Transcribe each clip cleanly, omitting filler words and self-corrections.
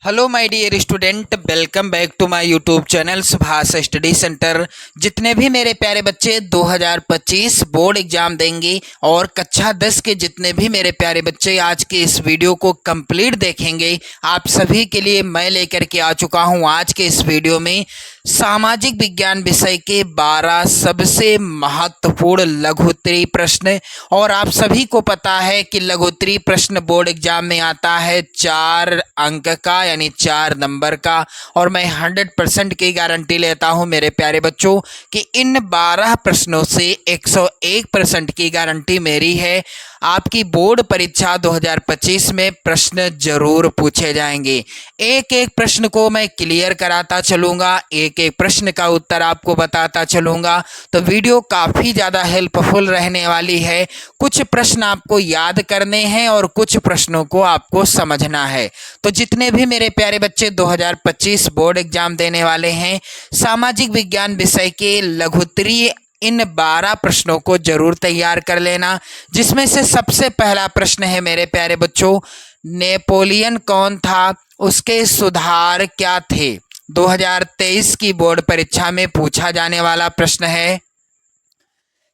Hello my dear student, welcome back to my YouTube channel Subhash study centre. जितने भी मेरे प्यारे बच्चे 2025 बोर्ड एग्जाम देंगे और कक्षा 10 के जितने भी मेरे प्यारे बच्चे आज के इस वीडियो को कंप्लीट देखेंगे, आप सभी के लिए मैं लेकर के आ चुका हूं आज के इस वीडियो में सामाजिक विज्ञान विषय के 12 सबसे महत्वपूर्ण लघुत्तरीय प्रश्न। और आप सभी को पता है कि लघुत्तरीय प्रश्न बोर्ड एग्जाम में आता है 4 अंक का, यानी 4 नंबर का। और मैं 100% की गारंटी लेता हूं मेरे प्यारे बच्चों कि इन 12 प्रश्नों से 101% की गारंटी मेरी है, आपकी बोर्ड परीक्षा 2025 में प्रश्न जरूर पूछे जाएंगे। एक एक प्रश्न को मैं क्लियर कराता चलूंगा, एक एक प्रश्न का उत्तर आपको बताता चलूंगा, तो वीडियो काफ़ी ज़्यादा हेल्पफुल रहने वाली है। कुछ प्रश्न आपको याद करने हैं और कुछ प्रश्नों को आपको समझना है। तो जितने भी मेरे प्यारे बच्चे 2025 बोर्ड एग्जाम देने वाले हैं, सामाजिक विज्ञान विषय के लघुत्तरीय इन 12 प्रश्नों को जरूर तैयार कर लेना। जिसमें से सबसे पहला प्रश्न है मेरे प्यारे बच्चों, नेपोलियन कौन था, उसके सुधार क्या थे। 2023 की बोर्ड परीक्षा में पूछा जाने वाला प्रश्न है।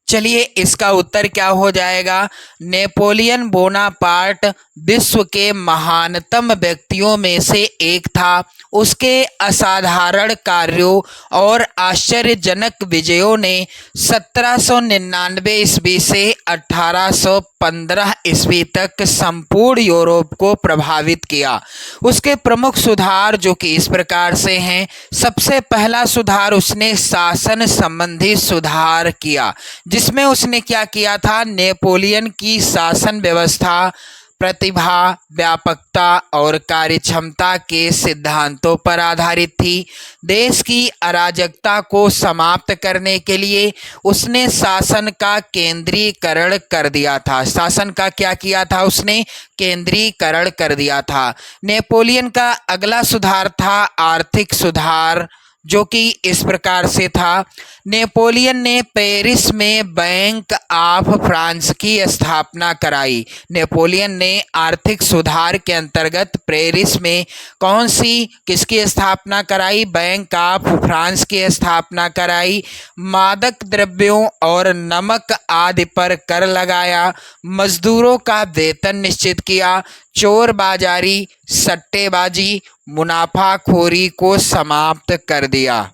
चलिए इसका उत्तर क्या हो जाएगा। नेपोलियन बोनापार्ट विश्व के महानतम व्यक्तियों में से एक था। उसके असाधारण कार्यों और आश्चर्यजनक विजयों ने 1799 ईस्वी से 1815 ईस्वी तक संपूर्ण यूरोप को प्रभावित किया। उसके प्रमुख सुधार जो कि इस प्रकार से हैं। सबसे पहला सुधार, उसने शासन संबंधी सुधार किया, जिसमें उसने क्या किया था, नेपोलियन की शासन व्यवस्था प्रतिभा, व्यापकता और कार्यक्षमता के सिद्धांतों पर आधारित थी। देश की अराजकता को समाप्त करने के लिए उसने शासन का केंद्रीकरण कर दिया था। शासन का क्या किया था, उसने केंद्रीकरण कर दिया था। नेपोलियन का अगला सुधार था आर्थिक सुधार, जो कि इस प्रकार से था। नेपोलियन ने पेरिस में बैंक ऑफ फ्रांस की स्थापना कराई। नेपोलियन ने आर्थिक सुधार के अंतर्गत पेरिस में कौन सी किसकी स्थापना कराई, बैंक ऑफ फ्रांस की स्थापना कराई। मादक द्रव्यों और नमक आदि पर कर लगाया। मजदूरों का वेतन निश्चित किया। चोर बाजारी, सट्टेबाजी, मुनाफाखोरी को समाप्त कर दिया।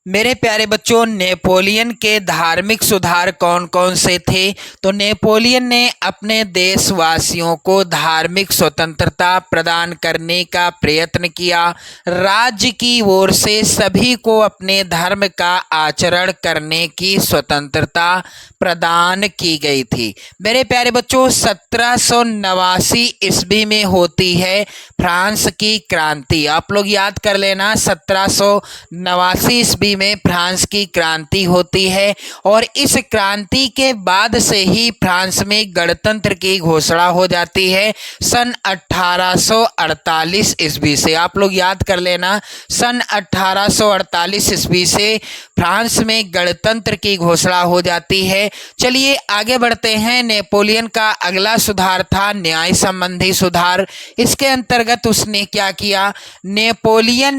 मेरे प्यारे बच्चों, नेपोलियन के धार्मिक सुधार कौन कौन से थे। तो नेपोलियन ने अपने देशवासियों को धार्मिक स्वतंत्रता प्रदान करने का प्रयत्न किया। राज्य की ओर से सभी को अपने धर्म का आचरण करने की स्वतंत्रता प्रदान की गई थी। मेरे प्यारे बच्चों, 1789 ईस्वी में होती है फ्रांस की क्रांति। आप लोग याद कर लेना, 1789 ईस्वी में फ्रांस की क्रांति होती है। और इस क्रांति के बाद से ही फ्रांस में गणतंत्र की घोषणा हो जाती है सन 1848 ईस्वी से। आप लोग याद कर लेना, सन 1848 ईस्वी से फ्रांस में गणतंत्र की घोषणा हो जाती है। चलिए आगे बढ़ते हैं। नेपोलियन का अगला सुधार था न्याय संबंधी सुधार। इसके अंतर्गत उसने क्या किया, नेपोलियन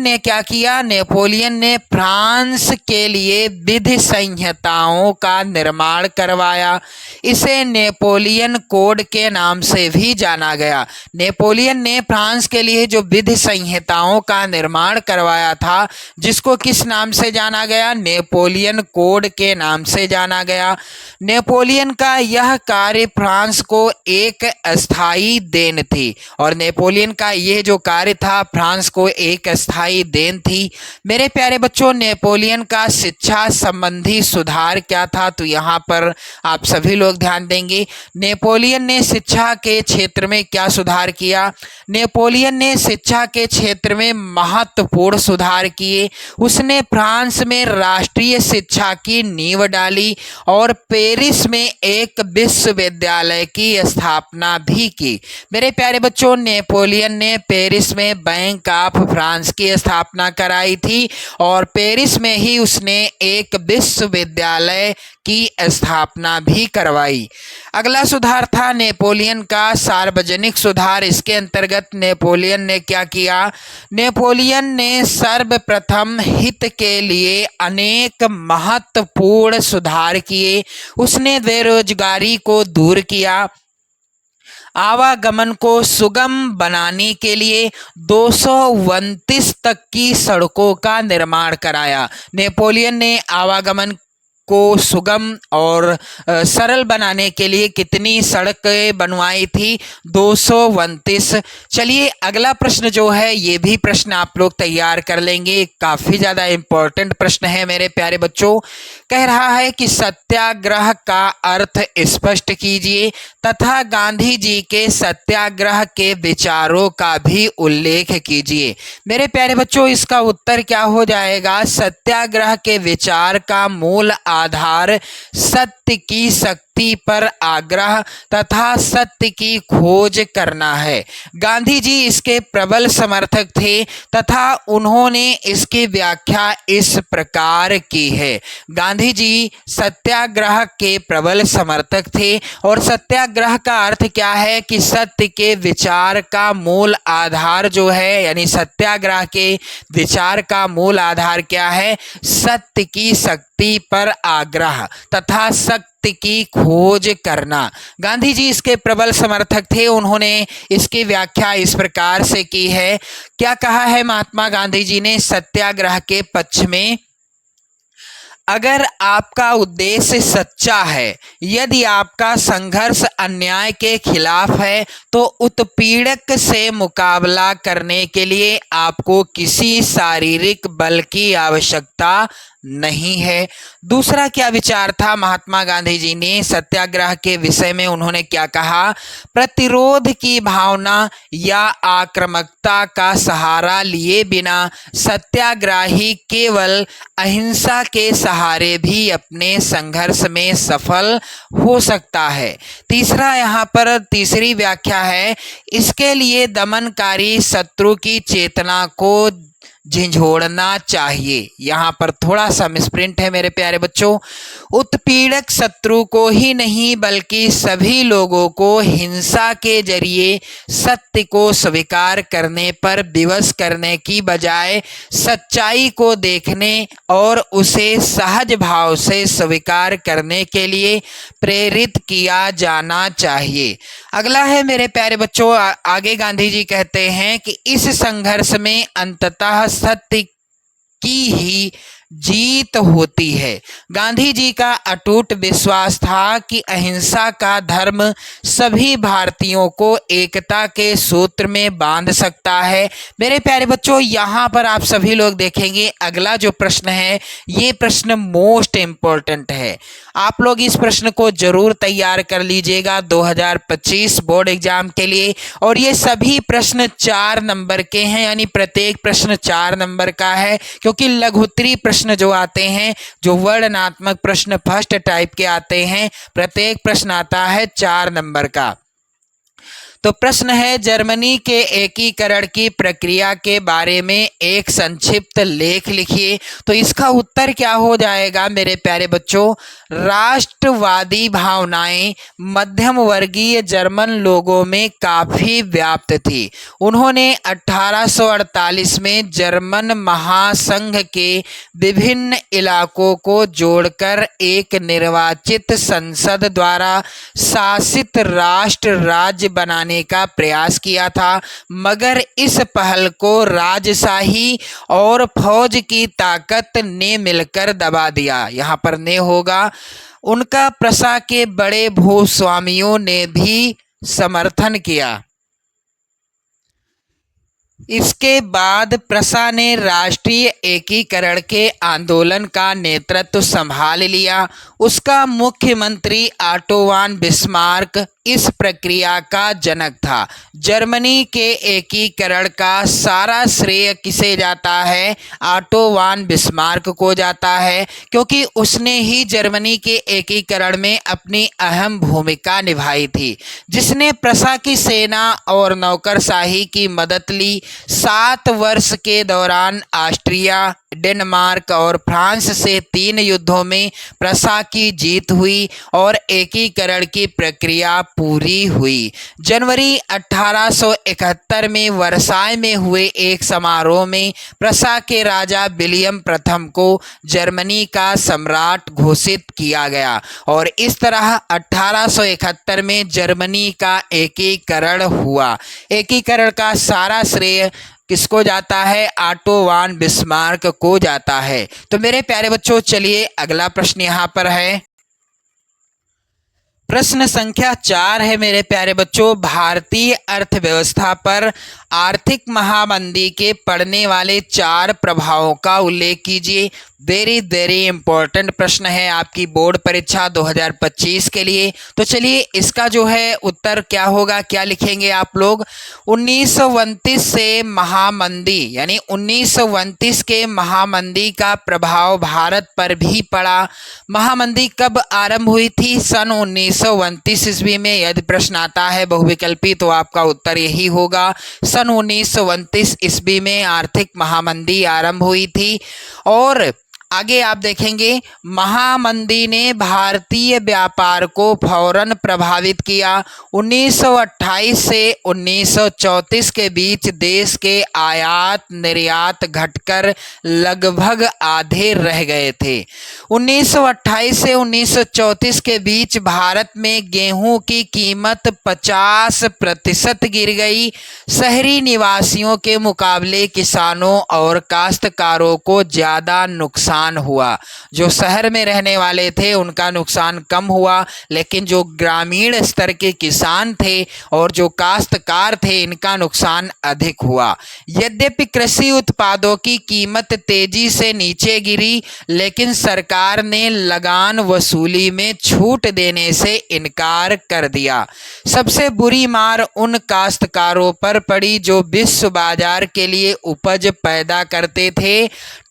ने फ्रांस के लिए विधि संहिताओं का निर्माण करवाया। इसे नेपोलियन कोड के नाम से भी जाना गया। नेपोलियन ने फ्रांस के लिए जो विधि संहिताओं का निर्माण करवाया था, जिसको किस नाम से जाना गया, नेपोलियन कोड के नाम से जाना गया। नेपोलियन का यह कार्य फ्रांस को एक अस्थायी देन थी। और नेपोलियन का यह जो कार्य था फ्रांस को एक अस्थायी देन थी। मेरे प्यारे बच्चों, नेपोलियन का शिक्षा संबंधी सुधार क्या था, तो यहाँ पर आप सभी लोग ध्यान देंगे। नेपोलियन ने शिक्षा के क्षेत्र में क्या सुधार किया, नेपोलियन ने शिक्षा के क्षेत्र में महत्वपूर्ण सुधार किए। उसने फ्रांस में राष्ट्रीय शिक्षा की नींव डाली और पेरिस में एक विश्वविद्यालय की स्थापना भी की। मेरे प्यारे बच्चों, नेपोलियन ने पेरिस में बैंक ऑफ फ्रांस की स्थापना कराई थी और पेरिस में ही उसने एक विश्वविद्यालय की स्थापना भी करवाई। अगला सुधार था नेपोलियन का सार्वजनिक सुधार। इसके अंतर्गत नेपोलियन ने क्या किया? नेपोलियन ने सर्वप्रथम हित के लिए अनेक महत्वपूर्ण सुधार किए। उसने बेरोजगारी को दूर किया, आवागमन को सुगम बनाने के लिए 229 तक की सड़कों का निर्माण कराया। नेपोलियन ने आवागमन को सुगम और सरल बनाने के लिए कितनी सड़कें बनवाई थी? 229। चलिए अगला प्रश्न जो है ये भी प्रश्न आप लोग तैयार कर लेंगे, काफी ज्यादा इंपॉर्टेंट प्रश्न है मेरे प्यारे बच्चों। कह रहा है कि सत्याग्रह का अर्थ स्पष्ट कीजिए तथा गांधी जी के सत्याग्रह के विचारों का भी उल्लेख कीजिए। मेरे प्यारे बच्चों इसका उत्तर क्या हो जाएगा? सत्याग्रह के विचार का मूल आधार सत्य की शक्ति पर आग्रह तथा सत्य की खोज करना है। गांधी जी इसके प्रबल समर्थक थे तथा उन्होंने इसकी व्याख्या इस प्रकार की है। गांधी जी सत्याग्रह के प्रबल समर्थक थे और सत्याग्रह का अर्थ क्या है कि सत्य के विचार का मूल आधार जो है, यानी सत्याग्रह के विचार का मूल आधार क्या है? सत्य की शक्ति पर आग्रह तथा सत्य की खोज करना। गांधी जी इसके प्रबल समर्थक थे। उन्होंने इसकी व्याख्या इस प्रकार से की है। क्या कहा है महात्मा गांधी जी ने सत्याग्रह के पक्ष में? अगर आपका उद्देश्य सच्चा है, यदि आपका संघर्ष अन्याय के खिलाफ है, तो उत्पीड़क से मुकाबला करने के लिए आपको किसी शारीरिक बल की आवश्यकता नहीं है। दूसरा क्या विचार था महात्मा गांधी जी ने सत्याग्रह के विषय में? उन्होंने क्या कहा? प्रतिरोध की भावना या आक्रामकता का सहारा लिए बिना सत्याग्रही केवल अहिंसा के सहारे भी अपने संघर्ष में सफल हो सकता है। तीसरा यहाँ पर तीसरी व्याख्या है, इसके लिए दमनकारी शत्रु की चेतना को झिझोड़ना चाहिए। यहाँ पर थोड़ा सा मिसप्रिंट है मेरे प्यारे बच्चों। उत्पीड़क शत्रु को ही नहीं बल्कि सभी लोगों को हिंसा के जरिए सत्य को स्वीकार करने पर विवश करने की बजाय सच्चाई को देखने और उसे सहज भाव से स्वीकार करने के लिए प्रेरित किया जाना चाहिए। अगला है मेरे प्यारे बच्चों, आगे गांधी जी कहते हैं कि इस संघर्ष में अंततः सत्य की ही जीत होती है। गांधी जी का अटूट विश्वास था कि अहिंसा का धर्म सभी भारतीयों को एकता के सूत्र में बांध सकता है। मेरे प्यारे बच्चों यहाँ पर आप सभी लोग देखेंगे अगला जो प्रश्न है ये प्रश्न मोस्ट इम्पोर्टेंट है। आप लोग इस प्रश्न को जरूर तैयार कर लीजिएगा 2025 बोर्ड एग्जाम के लिए। और ये सभी प्रश्न 4 नंबर के हैं, यानी प्रत्येक प्रश्न 4 नंबर का है, क्योंकि लघुत्तरी प्रश्न जो आते हैं, जो वर्णनात्मक प्रश्न फर्स्ट टाइप के आते हैं, प्रत्येक प्रश्न आता है 4 नंबर का। तो प्रश्न है, जर्मनी के एकीकरण की प्रक्रिया के बारे में एक संक्षिप्त लेख लिखिए। तो इसका उत्तर क्या हो जाएगा मेरे प्यारे बच्चों? राष्ट्रवादी भावनाएं मध्यम वर्गीय जर्मन लोगों में काफी व्याप्त थी। उन्होंने 1848 में जर्मन महासंघ के विभिन्न इलाकों को जोड़कर एक निर्वाचित संसद द्वारा शासित राष्ट्र राज्य बनाने का प्रयास किया था, मगर इस पहल को राजशाही और फौज की ताकत ने मिलकर दबा दिया। यहाँ पर ने होगा, उनका प्रशा के बड़े भूस्वामियों ने भी समर्थन किया। इसके बाद प्रशा ने राष्ट्रीय एकीकरण के आंदोलन का नेतृत्व संभाल लिया। उसका मुख्यमंत्री ऑटो वान बिस्मार्क इस प्रक्रिया का जनक था। जर्मनी के एकीकरण का सारा श्रेय किसे जाता है? ऑटो वान बिस्मार्क को जाता है, क्योंकि उसने ही जर्मनी के एकीकरण में अपनी अहम भूमिका निभाई थी, जिसने प्रशा की सेना और नौकरशाही की मदद ली। 7 वर्ष के दौरान ऑस्ट्रिया, डेनमार्क और फ्रांस से 3 युद्धों में प्रशा की जीत हुई और एकीकरण की प्रक्रिया पूरी हुई। जनवरी 1871 में वर्साय में हुए एक समारोह में प्रशा के राजा विलियम प्रथम को जर्मनी का सम्राट घोषित किया गया और इस तरह 1871 में जर्मनी का एकीकरण हुआ। एकीकरण का सारा श्रेय किसको जाता है? ऑटो वान बिस्मार्क को जाता है। तो मेरे प्यारे बच्चों, चलिए अगला प्रश्न यहाँ पर है। प्रश्न संख्या 4 है मेरे प्यारे बच्चों, भारतीय अर्थव्यवस्था पर आर्थिक महामंदी के पड़ने वाले 4 प्रभावों का उल्लेख कीजिए। वेरी इंपॉर्टेंट प्रश्न है आपकी बोर्ड परीक्षा 2025 के लिए। तो चलिए इसका जो है उत्तर क्या होगा, क्या लिखेंगे आप लोग? 1929 से महामंदी, यानी 1929 के महामंदी का प्रभाव भारत पर भी पड़ा। महामंदी कब आरंभ हुई थी? सन 1929 ईस्वी में। यदि प्रश्न आता है बहुविकल्पी तो आपका उत्तर यही होगा, सन 1929 ईस्वी में आर्थिक महामंदी आरंभ हुई थी। और आगे आप देखेंगे महामंदी ने भारतीय व्यापार को फौरन प्रभावित किया। 1928 से 1934 के बीच देश के आयात निर्यात घटकर लगभग आधे रह गए थे। 1928 से 1934 के बीच भारत में गेहूं की कीमत 50% गिर गई। शहरी निवासियों के मुकाबले किसानों और काश्तकारों को ज़्यादा नुकसान हुआ। जो शहर में रहने वाले थे उनका नुकसान कम हुआ, लेकिन जो ग्रामीण स्तर के किसान थे और जो काश्तकार थे इनका नुकसान अधिक हुआ। यद्यपि कृषि उत्पादों की कीमत तेजी से नीचे गिरी, लेकिन सरकार ने लगान वसूली में छूट देने से इनकार कर दिया। सबसे बुरी मार उन काश्तकारों पर पड़ी जो विश्व बाजार के लिए उपज पैदा करते थे।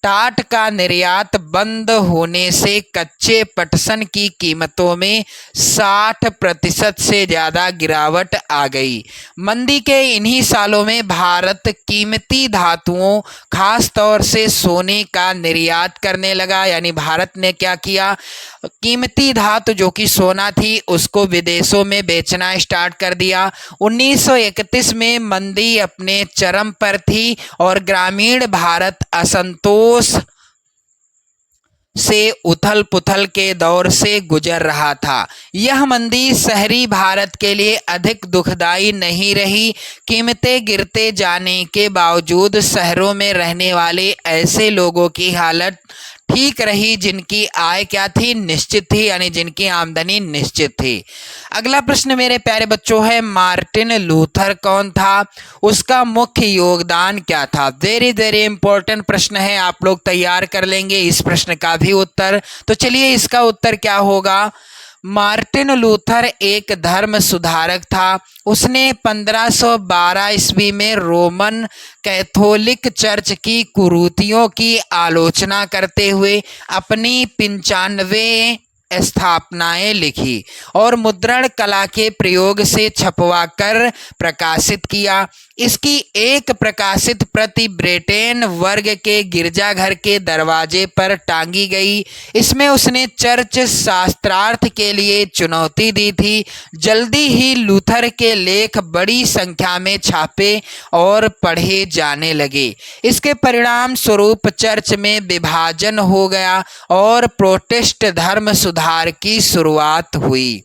टाट का निर्यात बंद होने से कच्चे पटसन की कीमतों में 60% से ज़्यादा गिरावट आ गई। मंदी के इन्हीं सालों में भारत कीमती धातुओं, खास तौर से सोने का निर्यात करने लगा। यानी भारत ने क्या किया? कीमती धातु जो कि सोना थी उसको विदेशों में बेचना स्टार्ट कर दिया। 1931 में मंदी अपने चरम पर थी और ग्रामीण भारत असंतोष से उथल पुथल के दौर से गुजर रहा था। यह मंदी शहरी भारत के लिए अधिक दुखदाई नहीं रही। कीमतें गिरते जाने के बावजूद शहरों में रहने वाले ऐसे लोगों की हालत ठीक रही जिनकी आय क्या थी? निश्चित थी, यानी जिनकी आमदनी निश्चित थी। अगला प्रश्न मेरे प्यारे बच्चों है, मार्टिन लूथर कौन था? उसका मुख्य योगदान क्या था? वेरी इंपॉर्टेंट प्रश्न है, आप लोग तैयार कर लेंगे इस प्रश्न का भी उत्तर। तो चलिए इसका उत्तर क्या होगा? मार्टिन लूथर एक धर्म सुधारक था। उसने 1512 ईस्वी में रोमन कैथोलिक चर्च की कुरीतियों की आलोचना करते हुए अपनी 95 स्थापनाएं लिखी और मुद्रण कला के प्रयोग से छपवाकर प्रकाशित किया। इसकी एक प्रकाशित प्रति ब्रिटेन वर्ग के गिरजाघर के दरवाजे पर टांगी गई। इसमें उसने चर्च शास्त्रार्थ के लिए चुनौती दी थी। जल्दी ही लूथर के लेख बड़ी संख्या में छापे और पढ़े जाने लगे। इसके परिणाम स्वरूप चर्च में विभाजन हो गया और प्रोटेस्ट धर्म सुधार की शुरुआत हुई।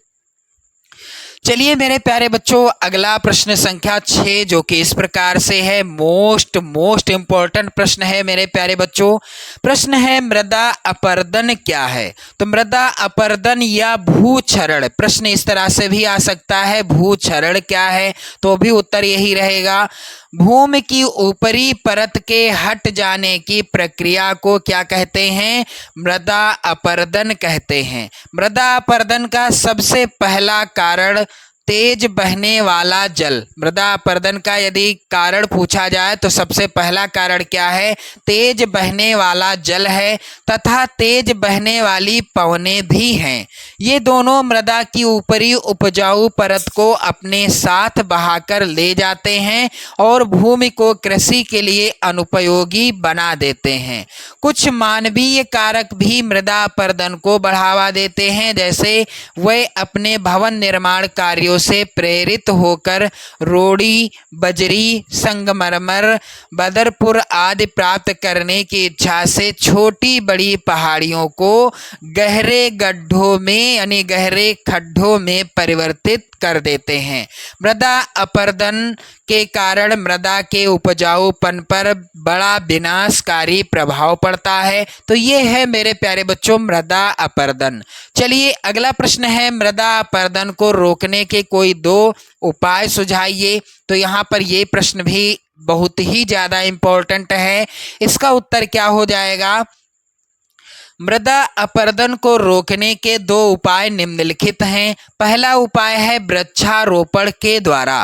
चलिए मेरे प्यारे बच्चों, अगला प्रश्न संख्या 6 जो कि इस प्रकार से है, मोस्ट इंपॉर्टेंट प्रश्न है मेरे प्यारे बच्चों। प्रश्न है, मृदा अपरदन क्या है? तो मृदा अपरदन या भूक्षरण, प्रश्न इस तरह से भी आ सकता है, भूक्षरण क्या है? तो भी उत्तर यही रहेगा। भूमि की ऊपरी परत के हट जाने की प्रक्रिया को क्या कहते हैं? मृदा अपरदन कहते हैं। मृदा अपरदन का सबसे पहला कारण तेज बहने वाला जल। मृदा अपरदन का यदि कारण पूछा जाए तो सबसे पहला कारण क्या है? तेज बहने वाला जल है तथा तेज बहने वाली पवनें भी हैं। ये दोनों मृदा की ऊपरी उपजाऊ परत को अपने साथ बहाकर ले जाते हैं और भूमि को कृषि के लिए अनुपयोगी बना देते हैं। कुछ मानवीय कारक भी मृदा अपरदन को बढ़ावा देते हैं, जैसे वे अपने भवन निर्माण कार्यों से प्रेरित होकर रोड़ी, बजरी, संगमरमर, बदरपुर आदि प्राप्त करने की इच्छा से छोटी बड़ी पहाड़ियों को गहरे गड्ढों में यानी गहरे खड्डों में परिवर्तित कर देते हैं। मृदा अपरदन के कारण मृदा के उपजाऊपन पर बड़ा विनाशकारी प्रभाव पड़ता है। तो ये है मेरे प्यारे बच्चों मृदा अपरदन। चलिए अगला प्रश्न है, मृदा अपरदन को रोकने के कोई 2 उपाय सुझाइए। तो यहाँ पर ये प्रश्न भी बहुत ही ज़्यादा इम्पोर्टेंट है। इसका उत्तर क्या हो जाएगा? मृदा अपरदन को रोकने के 2 उपाय निम्नलिखित हैं। पहला उपाय है वृक्षारोपण के द्वारा।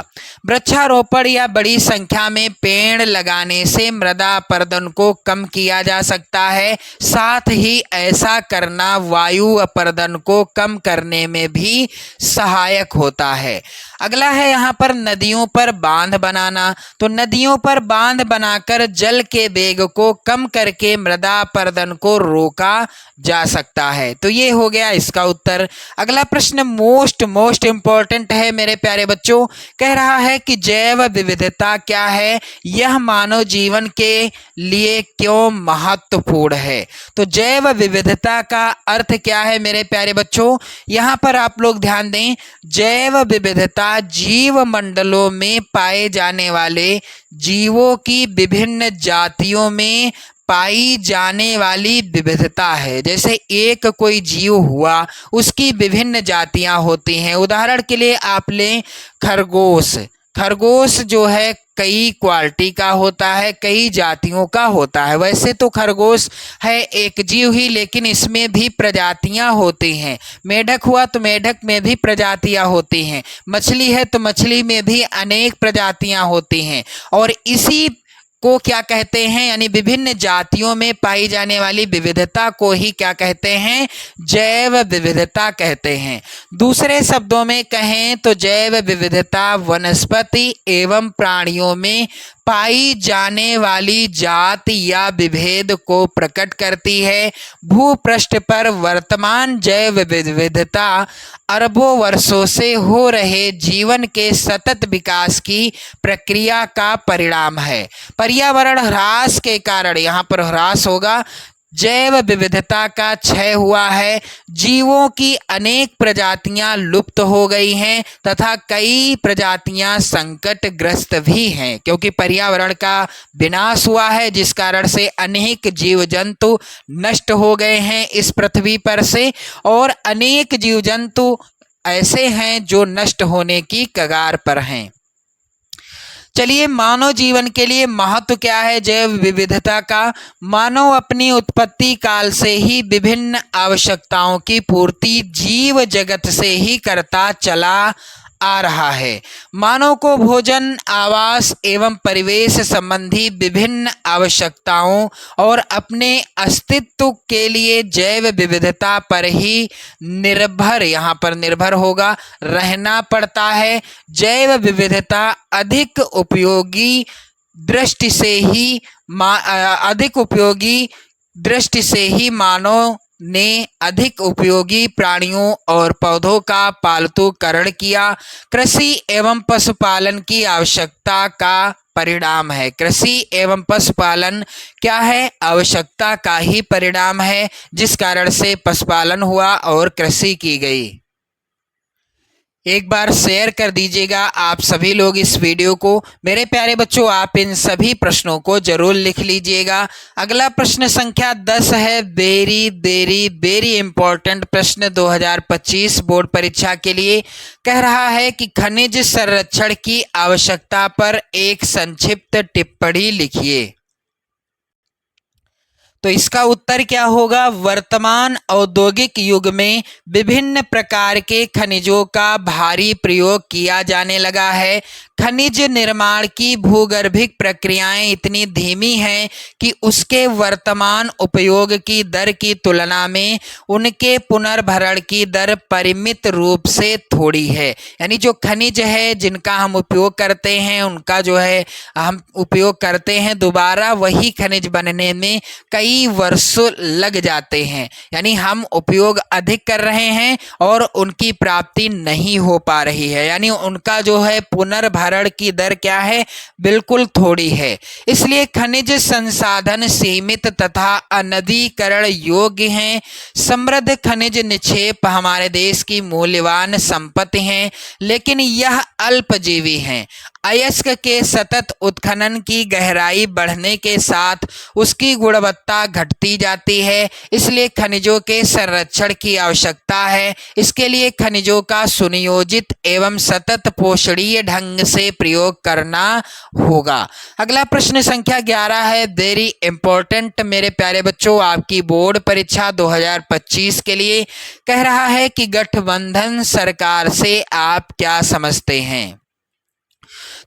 वृक्षारोपण या बड़ी संख्या में पेड़ लगाने से मृदा अपरदन को कम किया जा सकता है। साथ ही ऐसा करना वायु अपरदन को कम करने में भी सहायक होता है। अगला है यहाँ पर नदियों पर बांध बनाना। तो नदियों पर बांध बनाकर जल के वेग को कम करके मृदा अपरदन को रोका जा सकता है। तो ये हो गया इसका उत्तर। अगला प्रश्न मोस्ट इंपॉर्टेंट है मेरे प्यारे बच्चों। कह रहा है कि जैव विविधता क्या है, यह मानव जीवन के लिए क्यों महत्वपूर्ण है। तो जैव विविधता का अर्थ क्या है मेरे प्यारे बच्चों? यहाँ पर आप लोग ध्यान दें, जैव विविधता जीव मंडलों में पाए जाने वाले जीवों की विभिन्न जातियों में पाई जाने वाली विविधता है। जैसे एक कोई जीव हुआ, उसकी विभिन्न जातियां होती हैं। उदाहरण के लिए आप लें खरगोश। खरगोश जो है कई क्वालिटी का होता है, कई जातियों का होता है। वैसे तो खरगोश है एक जीव ही, लेकिन इसमें भी प्रजातियां होती हैं। मेढक हुआ तो मेढक में भी प्रजातियां होती हैं। मछली है तो मछली में भी अनेक प्रजातियां होती हैं। और इसी को क्या कहते हैं, यानी विभिन्न जातियों में पाई जाने वाली विविधता को ही क्या कहते हैं? जैव विविधता कहते हैं। दूसरे शब्दों में कहें तो जैव विविधता वनस्पति एवं प्राणियों में पाई जाने वाली जाति या विभेद को प्रकट करती है। भूपृष्ठ पर वर्तमान जैव विविधता अरबों वर्षों से हो रहे जीवन के सतत विकास की प्रक्रिया का परिणाम है। पर्यावरण ह्रास के कारण, यहाँ पर ह्रास होगा, जैव विविधता का क्षय हुआ है। जीवों की अनेक प्रजातियां लुप्त हो गई हैं तथा कई प्रजातियां संकटग्रस्त भी हैं, क्योंकि पर्यावरण का विनाश हुआ है, जिस कारण से अनेक जीव जंतु नष्ट हो गए हैं इस पृथ्वी पर से। और अनेक जीव जंतु ऐसे हैं जो नष्ट होने की कगार पर हैं। चलिए, मानव जीवन के लिए महत्व क्या है जैव विविधता का? मानव अपनी उत्पत्ति काल से ही विभिन्न आवश्यकताओं की पूर्ति जीव जगत से ही करता चला आ रहा है। मानव को भोजन, आवास एवं परिवेश संबंधी विभिन्न आवश्यकताओं और अपने अस्तित्व के लिए जैव विविधता पर ही निर्भर, यहाँ पर निर्भर होगा, रहना पड़ता है। जैव विविधता अधिक उपयोगी दृष्टि से ही मानव ने अधिक उपयोगी प्राणियों और पौधों का पालतूकरण किया। कृषि एवं पशुपालन की आवश्यकता का परिणाम है। कृषि एवं पशुपालन क्या है? आवश्यकता का ही परिणाम है, जिस कारण से पशुपालन हुआ और कृषि की गई। एक बार शेयर कर दीजिएगा आप सभी लोग इस वीडियो को। मेरे प्यारे बच्चों, आप इन सभी प्रश्नों को जरूर लिख लीजिएगा। अगला प्रश्न संख्या 10 है, वेरी इंपॉर्टेंट प्रश्न 2025 बोर्ड परीक्षा के लिए। कह रहा है कि खनिज संरक्षण की आवश्यकता पर एक संक्षिप्त टिप्पणी लिखिए। तो इसका उत्तर क्या होगा? वर्तमान औद्योगिक युग में विभिन्न प्रकार के खनिजों का भारी प्रयोग किया जाने लगा है। खनिज निर्माण की भूगर्भिक प्रक्रियाएं इतनी धीमी हैं कि उसके वर्तमान उपयोग की दर की तुलना में उनके पुनर्भरण की दर परिमित रूप से थोड़ी है। यानी जो खनिज है जिनका हम उपयोग करते हैं, उनका जो है हम उपयोग करते हैं, दोबारा वही खनिज बनने में कई वर्षों लग जाते हैं। यानी हम उपयोग अधिक कर रहे हैं और उनकी प्राप्ति नहीं हो पा रही है, यानी उनका जो है पुनर्भरण की दर क्या है? बिल्कुल थोड़ी है। इसलिए खनिज संसाधन सीमित तथा अनदीकरण योग्य हैं। समृद्ध खनिज निक्षेप हमारे देश की मूल्यवान संपत्ति हैं, लेकिन यह अल्पजीवी हैं। अयस्क के सतत उत्खनन की गहराई बढ़ने के साथ उसकी गुणवत्ता घटती जाती है। इसलिए खनिजों के संरक्षण की आवश्यकता है। इसके लिए खनिजों का सुनियोजित एवं सतत पोषणीय ढंग से प्रयोग करना होगा। अगला प्रश्न संख्या 11 है, वेरी इंपॉर्टेंट मेरे प्यारे बच्चों, आपकी बोर्ड परीक्षा 2025 के लिए। कह रहा है कि गठबंधन सरकार से आप क्या समझते हैं?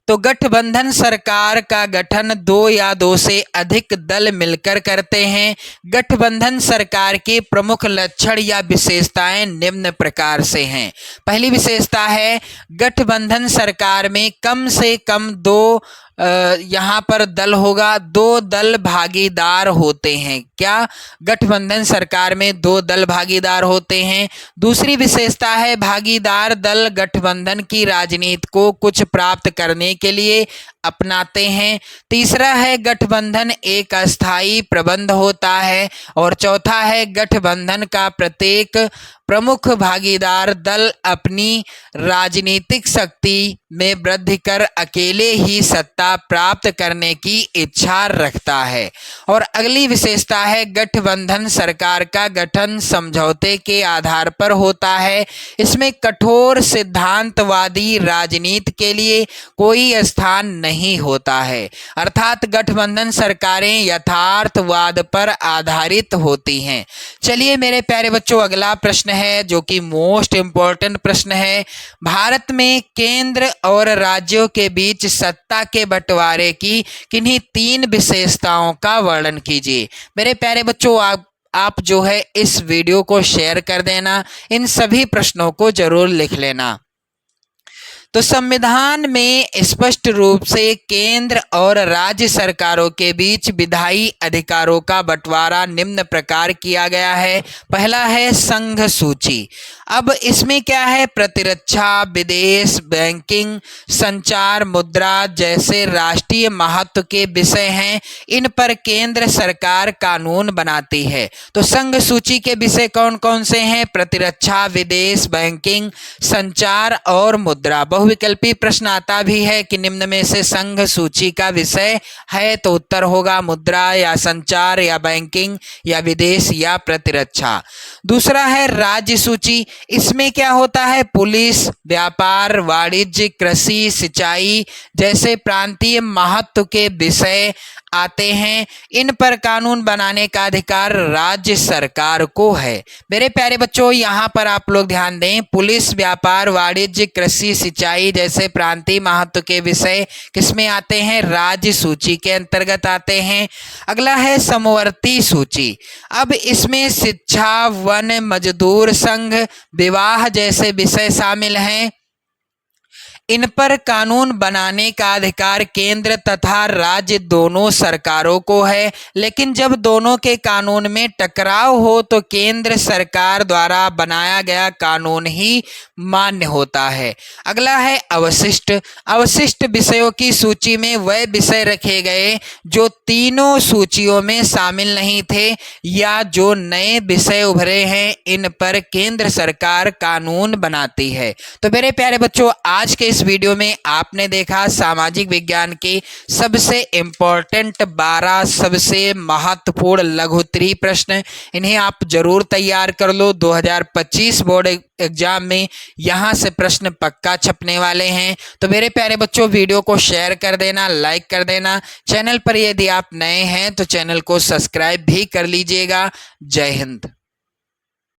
तो गठबंधन सरकार का गठन दो या दो से अधिक दल मिलकर करते हैं। गठबंधन सरकार के प्रमुख लक्षण या विशेषताएं निम्न प्रकार से हैं। पहली विशेषता है, गठबंधन सरकार में कम से कम दो यहाँ पर दल होगा, दो दल भागीदार होते हैं। क्या? गठबंधन सरकार में दो दल भागीदार होते हैं। दूसरी विशेषता है, भागीदार दल गठबंधन की राजनीति को कुछ प्राप्त करने के लिए अपनाते हैं। तीसरा है, गठबंधन एक अस्थायी प्रबंध होता है। और चौथा है, गठबंधन का प्रत्येक प्रमुख भागीदार दल अपनी राजनीतिक शक्ति में वृद्धि कर अकेले ही सत्ता प्राप्त करने की इच्छा रखता है। और अगली विशेषता है, गठबंधन सरकार का गठन समझौते के आधार पर होता है। इसमें कठोर सिद्धांतवादी राजनीति के लिए कोई स्थान नहीं होता है, अर्थात गठबंधन सरकारें यथार्थवाद पर आधारित होती हैं। चलिए मेरे प्यारे बच्चों, अगला प्रश्न है जो कि मोस्ट इंपॉर्टेंट प्रश्न है। भारत में केंद्र और राज्यों के बीच सत्ता के बंटवारे की किन्हीं तीन विशेषताओं का वर्णन कीजिए। मेरे प्यारे बच्चों, आप जो है इस वीडियो को शेयर कर देना, इन सभी प्रश्नों को जरूर लिख लेना। तो संविधान में स्पष्ट रूप से केंद्र और राज्य सरकारों के बीच विधायी अधिकारों का बंटवारा निम्न प्रकार किया गया है। पहला है संघ सूची। अब इसमें क्या है? प्रतिरक्षा, विदेश, बैंकिंग, संचार, मुद्रा जैसे राष्ट्रीय महत्व के विषय हैं। इन पर केंद्र सरकार कानून बनाती है। तो संघ सूची के विषय कौन कौन से हैं? प्रतिरक्षा, विदेश, बैंकिंग, संचार और मुद्रा। बहुविकल्पी प्रश्न आता भी है कि निम्न में से संघ सूची का विषय है, तो उत्तर होगा मुद्रा या संचार या बैंकिंग या विदेश या प्रतिरक्षा। दूसरा है राज्य सूची। इसमें क्या होता है? पुलिस, व्यापार, वाणिज्य, कृषि, सिंचाई जैसे प्रांतीय महत्व के विषय आते हैं। इन पर कानून बनाने का अधिकार राज्य सरकार को है। मेरे प्यारे बच्चों, यहाँ पर आप लोग ध्यान दें, पुलिस, व्यापार, वाणिज्य, कृषि, सिंचाई जैसे प्रांतीय महत्व के विषय किसमें आते हैं? राज्य सूची के अंतर्गत आते हैं। अगला है समवर्ती सूची। अब इसमें शिक्षा, वन, मजदूर संघ, विवाह जैसे विषय शामिल हैं। इन पर कानून बनाने का अधिकार केंद्र तथा राज्य दोनों सरकारों को है, लेकिन जब दोनों के कानून में टकराव हो तो केंद्र सरकार द्वारा बनाया गया कानून ही मान्य होता है। अगला है अवशिष्ट। अवशिष्ट विषयों की सूची में वह विषय रखे गए जो तीनों सूचियों में शामिल नहीं थे या जो नए विषय उभरे हैं। इन पर केंद्र सरकार कानून बनाती है। तो मेरे प्यारे बच्चों, आज के इस वीडियो में आपने देखा सामाजिक विज्ञान के सबसे इम्पोर्टेंट 12 सबसे महत्वपूर्ण लघुत्तरीय प्रश्न। इन्हें आप जरूर तैयार कर लो। 2025 बोर्ड एग्जाम में यहाँ से प्रश्न पक्का छपने वाले हैं। तो मेरे प्यारे बच्चों, वीडियो को शेयर कर देना, लाइक कर देना। चैनल पर यदि आप नए हैं तो चैनल को सब्सक्राइब भी कर लीजिएगा। जय हिंद।